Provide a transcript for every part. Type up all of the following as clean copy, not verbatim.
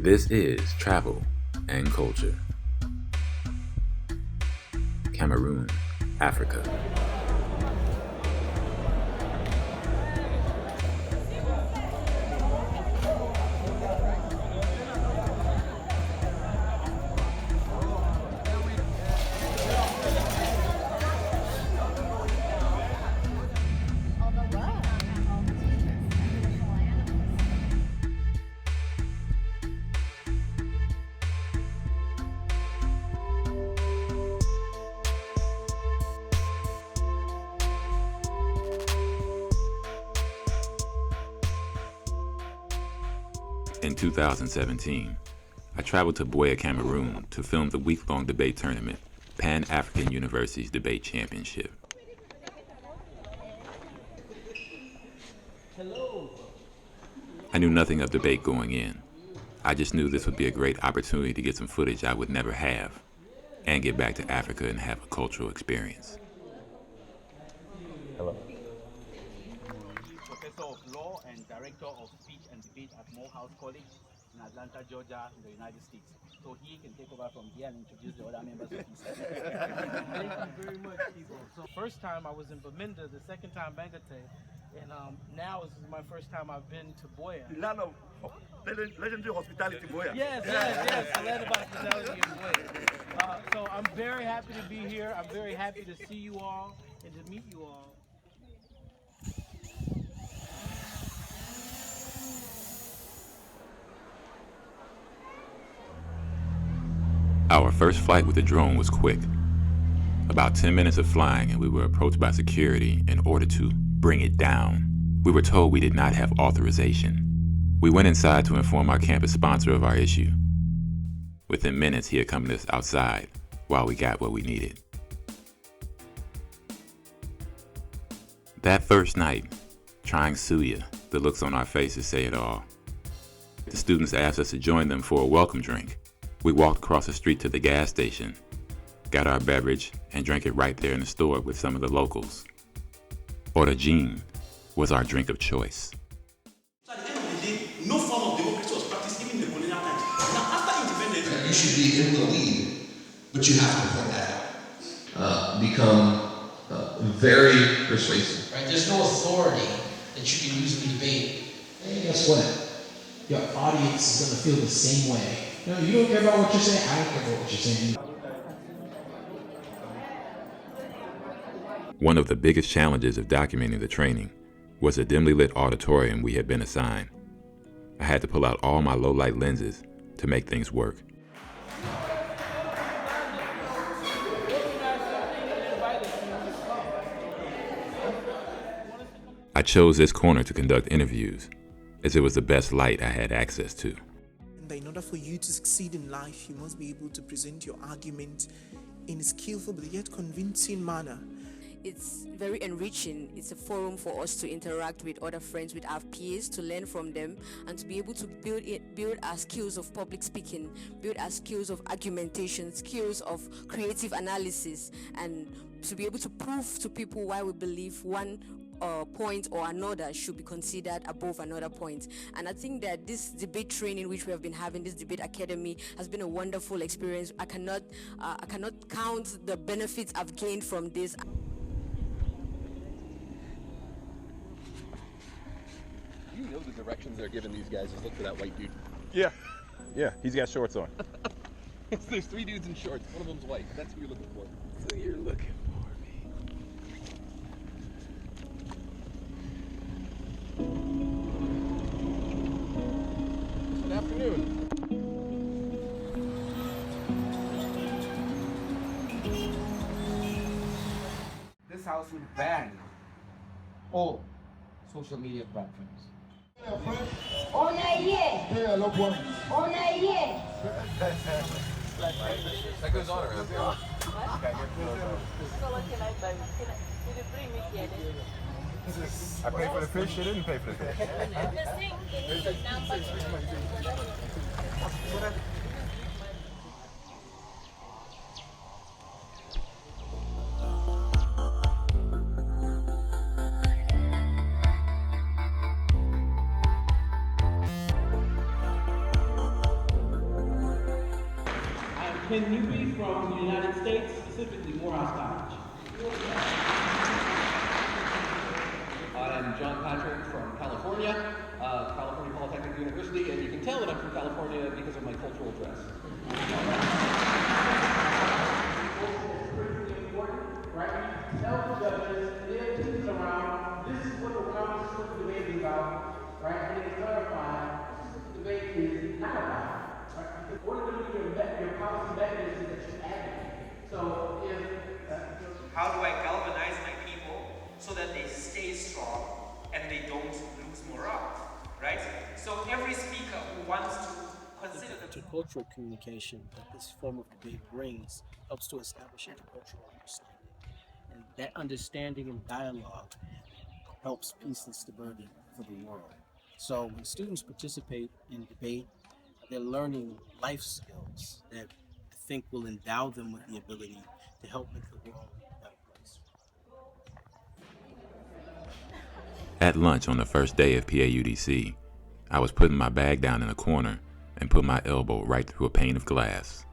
This is Travel and Culture. Cameroon, Africa. In 2017, I traveled to Buea, Cameroon to film the week-long debate tournament, Pan-African University's Debate Championship. I knew nothing of debate going in. I just knew this would be a great opportunity to get some footage I would never have and get back to Africa and have a cultural experience. Hello. Professor of Law and Director of Speech and Debate at Morehouse College in Atlanta, Georgia, in the United States. So he can take over from here and introduce the other members of his team. Thank you very much, people. So first time I was in Bamenda, the second time Bangate, and now this is my first time I've been to Buea. The land of legendary hospitality, Buea. Yes, the land of hospitality in Buea. So I'm very happy to be here. I'm very happy to see you all and to meet you all. Our first flight with the drone was quick. About 10 minutes of flying and we were approached by security in order to bring it down. We were told we did not have authorization. We went inside to inform our campus sponsor of our issue. Within minutes, he accompanied us outside while we got what we needed. That first night, trying Suya, the looks on our faces say it all. The students asked us to join them for a welcome drink. We walked across the street to the gas station, got our beverage, and drank it right there in the store with some of the locals. Orajin was our drink of choice. So at the end of the day, no form of democracy was practiced even in the colonial times. Now after independence, you should be in the lead, but you have to point that out. Become very persuasive. Right? There's no authority that you can use in debate. And guess what? Your audience is going to feel the same way. No, you don't care about what you're saying, I don't care about what you're saying. One of the biggest challenges of documenting the training was the dimly lit auditorium we had been assigned. I had to pull out all my low-light lenses to make things work. I chose this corner to conduct interviews, as it was the best light I had access to. In order for you to succeed in life, you must be able to present your argument in a skillful but yet convincing manner. It's very enriching. It's a forum for us to interact with other friends, with our peers, to learn from them, and to be able to build our skills of public speaking, build our skills of argumentation, skills of creative analysis, and to be able to prove to people why we believe one point or another should be considered above another point. And I think that this debate training which we have been having, this debate academy, has been a wonderful experience. I cannot count the benefits I've gained from this. You know the directions they're giving these guys. Just look for that white dude. Yeah, he's got shorts on. There's three dudes in shorts. One of them's white. That's who you're looking for. So you're looking for me. Good afternoon. This house will ban all social media platforms. On est here. On est here. That goes on around here. So what can I buy? Did you bring me here? I paid for the fish, you didn't pay for the fish. The thing is the number. Can you be from the United States, specifically Morehouse College? I am John Patrick from California, California Polytechnic University, and you can tell that I'm from California because of my cultural dress. Right? Tell the judges, if this is around, this is what the Congress is debate is about, right? And they clarify, this is what the debate is not about, right? Because what are going to be your policy mechanisms that you advocate? So if... How do I galvanize my people so that they stay strong and they don't lose morale, right? So every speaker who wants to consider the intercultural communication that this form of debate brings helps to establish intercultural understanding. And that understanding and dialogue helps peace and stability for the world. So when students participate in debate, they're learning life skills that I think will endow them with the ability to help make the world a better place. At lunch on the first day of PAUDC, I was putting my bag down in a corner and put my elbow right through a pane of glass.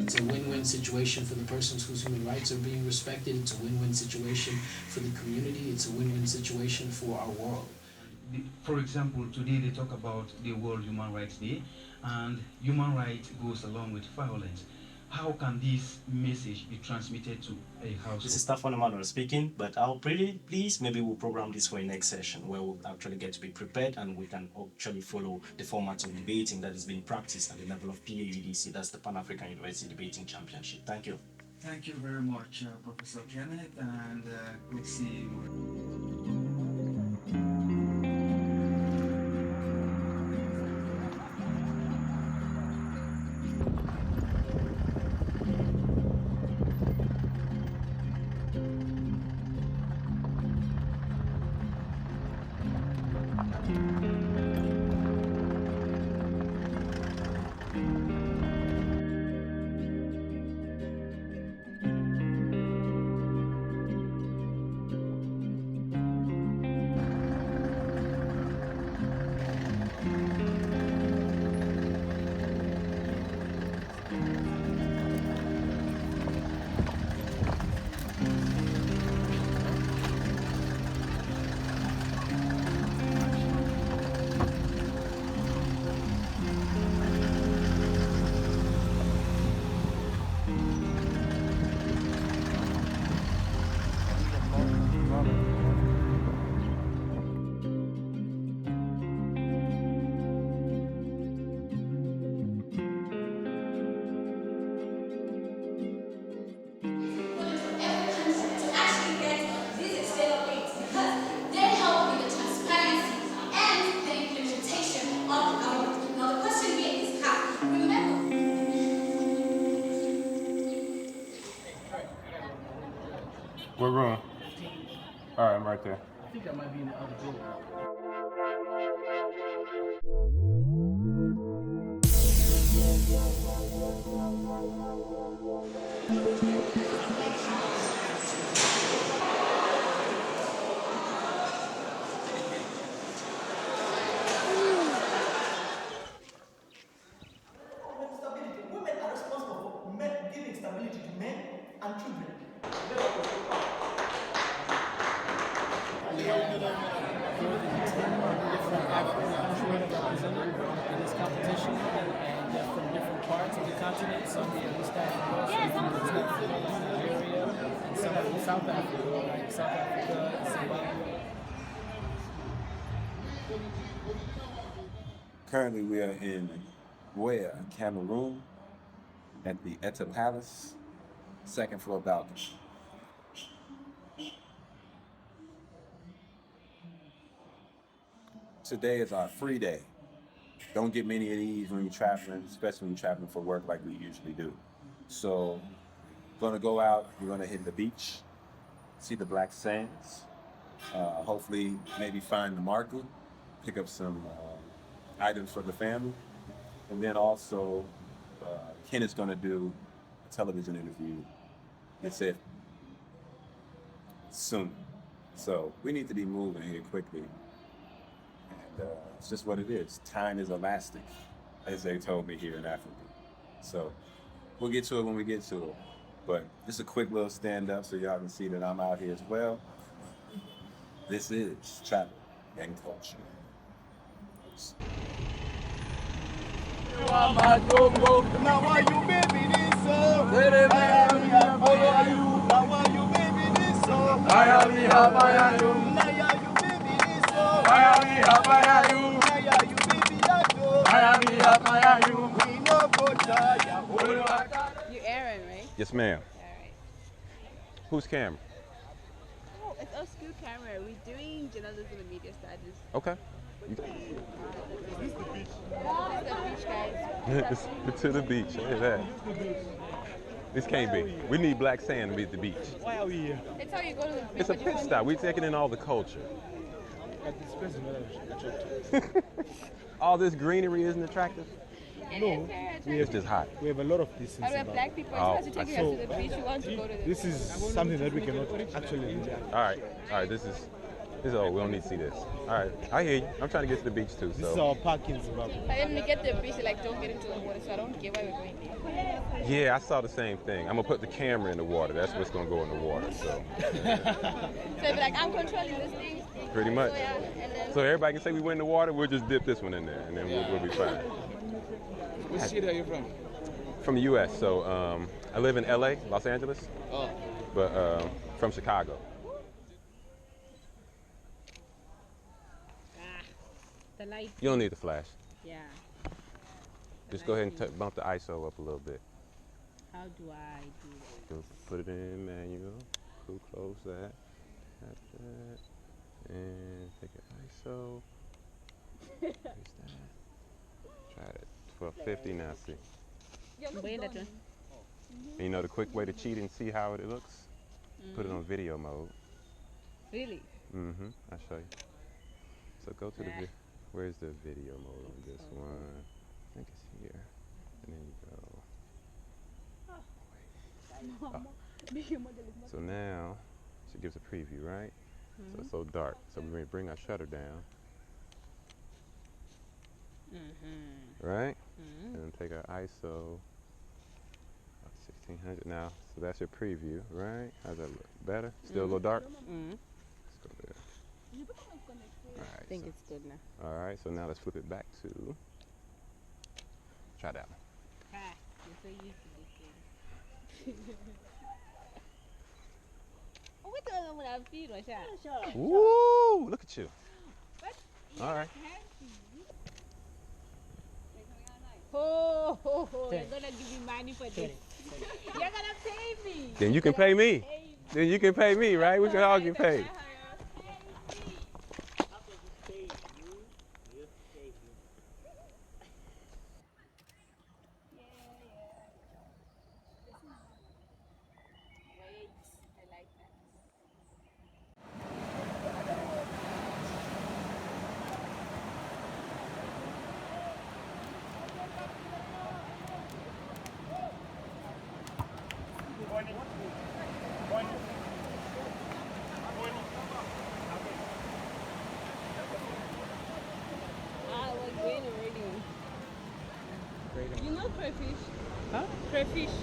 It's a win-win situation for the persons whose human rights are being respected. It's a win-win situation for the community. It's a win-win situation for our world. For example, today they talk about the World Human Rights Day, and human rights goes along with violence. How can this message be transmitted to a household? This is Stefan Emmanuel speaking, but I'll please maybe we'll program this for a next session where we'll actually get to be prepared and we can actually follow the format of debating that is being practiced at the level of PAUDC, that's the Pan-African University Debating Championship. Thank you. Thank you very much, Professor Kenneth, and we'll see you. What room? All right, I'm right there. I think that might be in the other room. Women are responsible for giving stability to men and children. In this competition, and they're from different parts of the continent. Some from East Africa, some from West Africa, like Nigeria, and some from South Africa, like South Africa and Zimbabwe. Currently, we are in Buea, Cameroon, at the Etta Palace, second floor balcony. today is our free day. Don't get many of these when you're traveling, especially when you're traveling for work like we usually do. So, gonna go out, we're gonna hit the beach, see the black sands, hopefully maybe find the market, pick up some items for the family, and then also Ken is gonna do a television interview. That's it. Soon. So we need to be moving here quickly. And it's just what it is. Time is elastic, as they told me here in Africa. So we'll get to it when we get to it. But just a quick little stand up so y'all can see that I'm out here as well. This is travel and culture. Now why you baby this so? Now why you baby this so? Now you baby this so? We no go tire. You Aaron, right? Yes, ma'am. Who's Cameron? Oh, it's our school camera. We're doing journalism and media studies. Okay. This is the beach, guys. To the beach. I hear that. This can't be. We need black sand to be at the beach. Why are we here? It's how you go to the beach. It's a pit stop. We're taking in all the culture. All this greenery isn't attractive? No, It's just hot. We have a lot of these things. And we have black people. It's supposed to take you to the beach. You want to go to the This is something that we cannot actually do. All right. This is all. We don't need to see this. All right. I hear you. I'm trying to get to the beach too. This is So our park in Zimbabwe. But when we get to the beach, like don't get into the water. So I don't get why we're going there. yeah, I saw the same thing. I'm gonna put the camera in the water. That's what's gonna go in the water. So So if like I'm controlling this thing. pretty much. So, yeah, and then So everybody can say we went in the water. We'll just dip this one in there, and then we'll be fine. Which city are you from? From the U.S. So I live in L.A., Los Angeles, Oh. but from Chicago. the light. You don't need the flash. Yeah. Just go ahead and bump the ISO up a little bit. How do I do that? So put it in manual. Close that. Tap that. And take your ISO. Raise that. Try it. 1250 now. See. And you know the quick way to cheat and see how it looks? Put it on video mode. Really? Mm-hmm. I'll show you. So go to the where's the video mode on this one? I think it's here. And then you go. So now she gives a preview, right? So it's so dark. So we bring our shutter down. Right? And then take our ISO. 1600 now. So that's your preview, right? How's that look? Better? Still a little dark? Let's go there. All right, I think it's good now. All right, so now let's flip it back to. Try that one. You're so used to this thing. What the hell would I feel? Woo! Look at you. All right. Oh, you're gonna give me money for this. You're gonna pay me. Then you can pay me. Then you can pay me, right? We can all get paid. You know crayfish? Huh? Crayfish.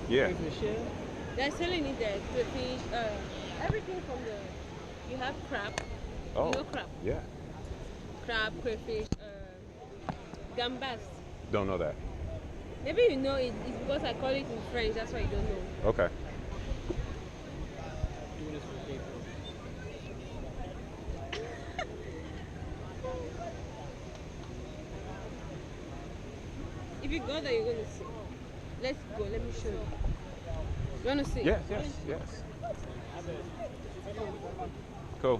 Yeah. Crayfish, yeah. They're selling it there. Crayfish, everything from the. You have crab. Oh. You know crab? Yeah. Crab, crayfish, gambas. Don't know that. Maybe you know it. It's because I call it in French. That's why you don't know. Okay. If you go there, you're going to see. Let's go. Let me show you. You want to see? Yes. Cool.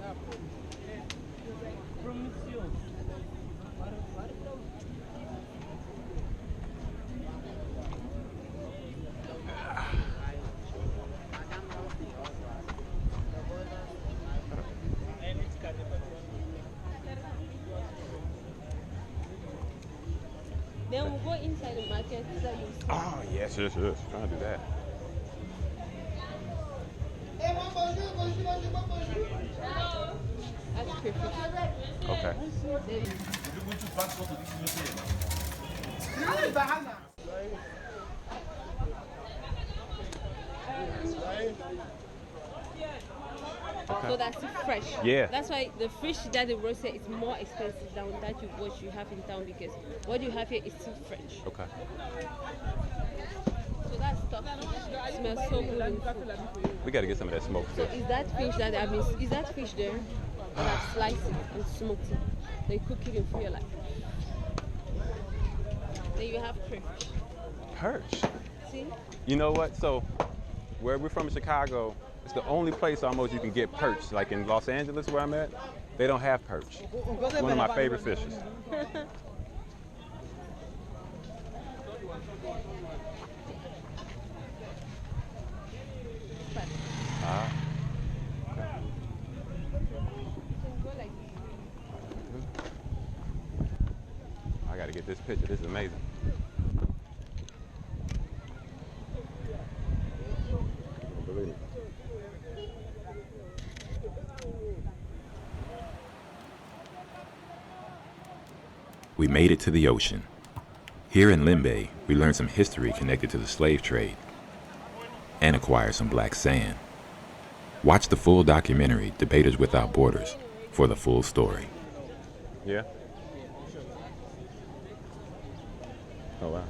Then we'll go inside the market so you see. Oh, yes. Trying to do that. That's perfect. Okay. So that's fresh. Yeah. That's why the fish that they roast here is more expensive than what you have in town, because what you have here is still fresh. Okay. So that stuff smells so good in food. We got to get some of that smoked So fish. is that fish that is that fish there? And I've sliced it and smoked it. They cook it in for like. Then you have perch. Perch. See? You know what? So, where we're from in Chicago, it's the only place almost you can get perch. Like in Los Angeles, where I'm at, they don't have perch. One of my favorite fishes. Ah. Okay. I got to get this picture. This is amazing. Don't believe it. We made it to the ocean. Here in Limbe, we learned some history connected to the slave trade and acquired some black sand. Watch the full documentary, Debaters Without Borders, for the full story. Yeah. Oh, wow.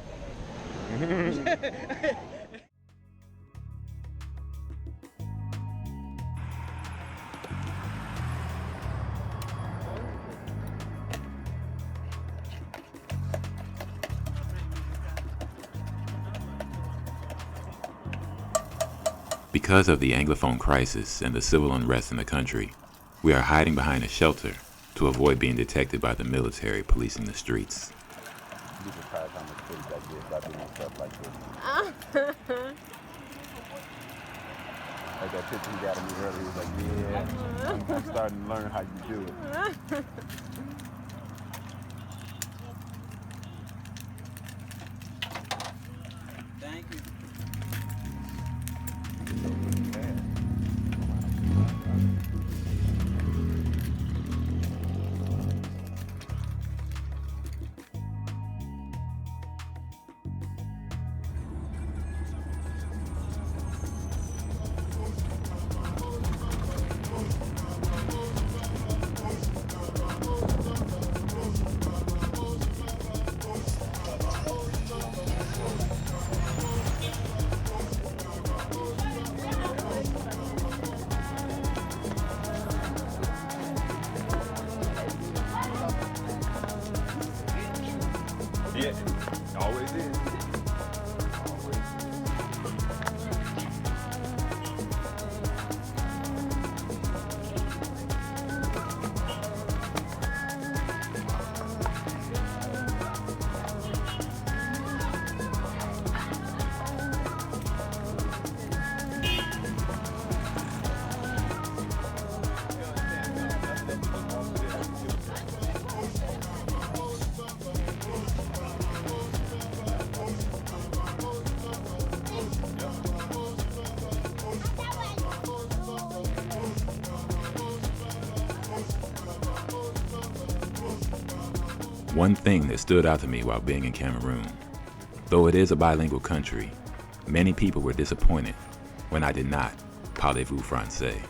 Because of the Anglophone crisis and the civil unrest in the country, we are hiding behind a shelter to avoid being detected by the military policing the streets. You surprised how much footage I get by doing stuff like this. Like that picture he got of me earlier, he was like, yeah, I'm starting to learn how you do it. Thank you. Yeah, always is. One thing that stood out to me while being in Cameroon, though it is a bilingual country, many people were disappointed when I did not parlez-vous français.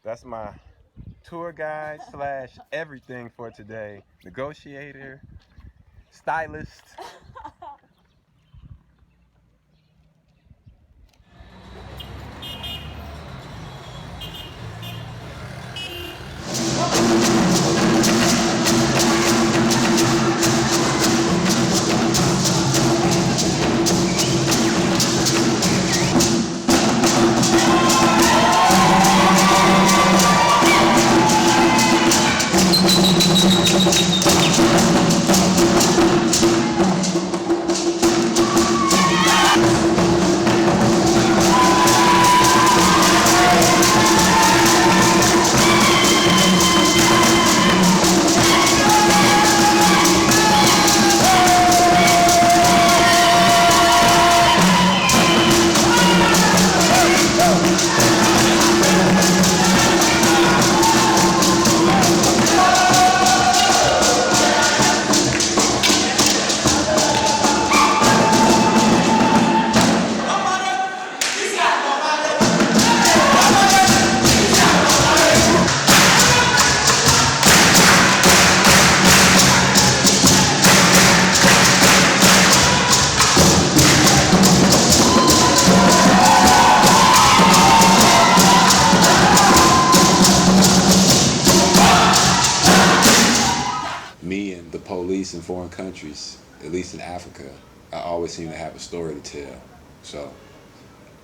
That's my tour guide slash everything for today. Negotiator, stylist. least in foreign countries, at least in Africa, I always seem to have a story to tell. So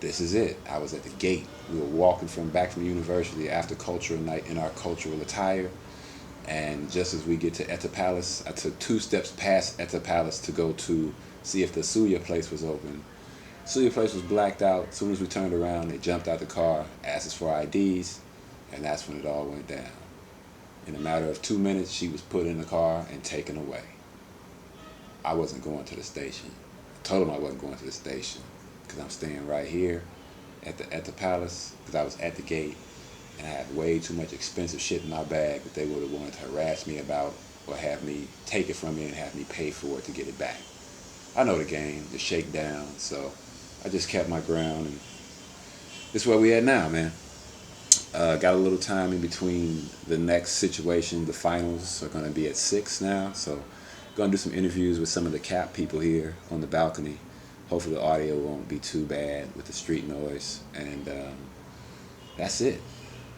this is it. I was at the gate. We were walking back from the university after cultural night in our cultural attire. And just as we get to Etta Palace, I took 2 steps past Etta Palace to go to see if the Suya place was open. Suya place was blacked out. As soon as we turned around, they jumped out the car, asked us for IDs, and that's when it all went down. In a matter of 2 minutes, she was put in the car and taken away. I wasn't going to the station. I told them I wasn't going to the station because I'm staying right here at the palace because I was at the gate and I had way too much expensive shit in my bag that they would have wanted to harass me about or have me take it from me and have me pay for it to get it back. I know the game, the shakedown, so I just kept my ground, and this is where we at now, man. Got a little time in between the next situation. The finals are going to be at 6 now, so going to do some interviews with some of the CAP people here on the balcony. Hopefully the audio won't be too bad with the street noise, and that's it.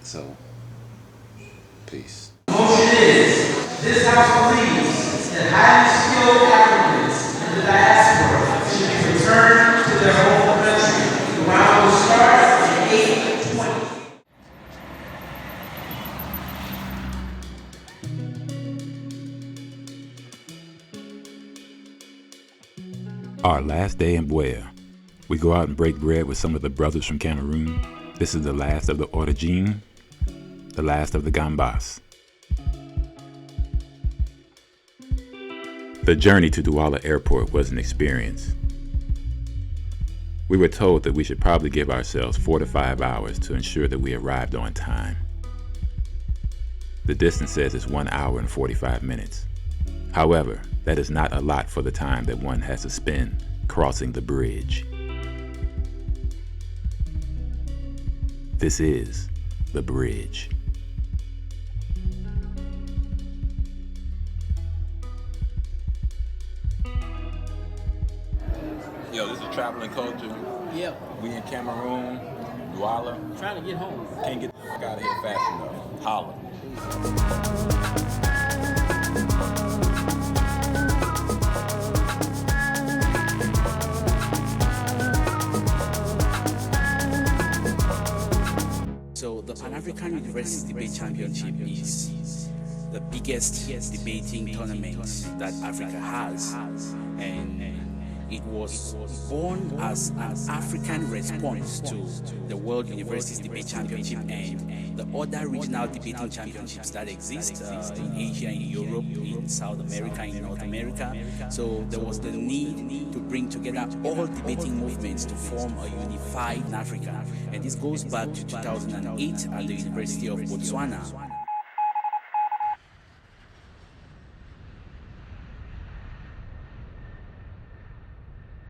So, peace. Motion is, this House believes that highly skilled Africans in the diaspora should be returned to their home country. The round will start at 8:20. Our last day in Buea. We go out and break bread with some of the brothers from Cameroon. This is the last of the Origin, the last of the Gambas. The journey to Douala Airport was an experience. We were told that we should probably give ourselves 4 to 5 hours to ensure that we arrived on time. The distance says it's 1 hour and 45 minutes. However, that is not a lot for the time that one has to spend crossing the bridge. This is the bridge. Yo, this is traveling culture. Yeah. We in Cameroon, Douala. Trying to get home. Can't get the fuck out of here fast enough. Holla. So the Pan-African University Debate Championship is the biggest debating tournament that Africa has, and it was born as an African response to the World Universities Debate Championship and the other regional debating championships that exist in Asia, in Europe, in South America, in North America. So there was the need to bring together all debating movements to form a unified Africa. And this goes back to 2008 at the University of Botswana,